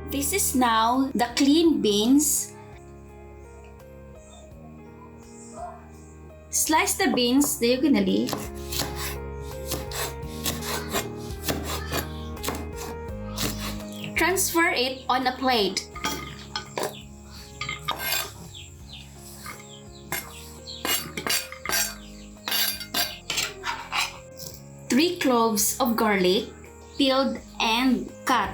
This is now the clean beans. Slice the beans diagonally. Transfer it on a plate. Three cloves of garlic, peeled and cut.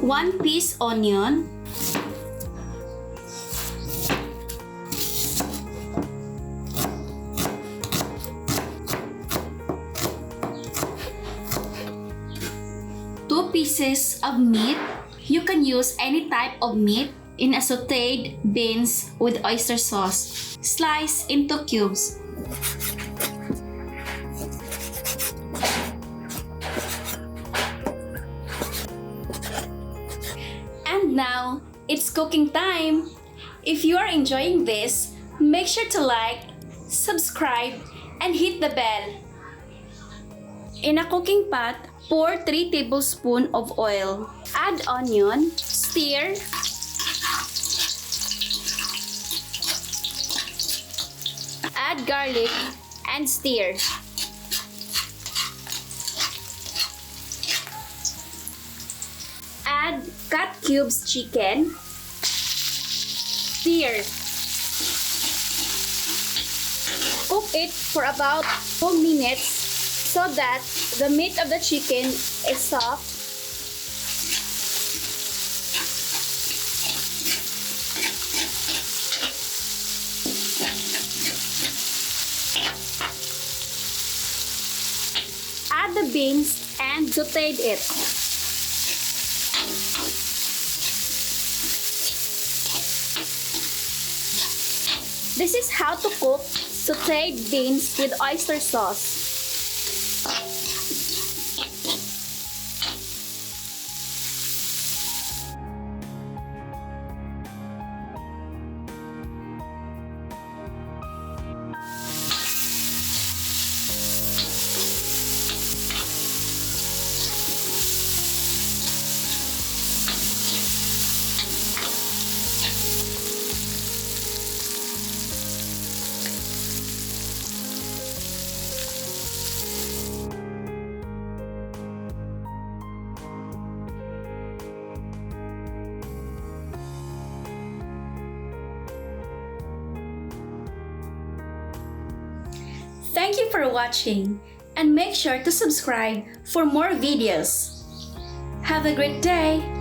One piece onion. Two pieces of meat. You can use any type of meat in a sauteed beans with oyster sauce. Slice into cubes. And now, it's cooking time! If you are enjoying this, make sure to like, subscribe, and hit the bell. In a cooking pot, pour 3 tablespoons of oil. Add onion, stir, add garlic, and stir. Add cut cubes chicken. Stir. Cook it for about 2 minutes so that the meat of the chicken is soft. Add the beans and sauteed it. This is how to cook sauteed beans with oyster sauce. Thank you for watching, and make sure to subscribe for more videos. Have a great day!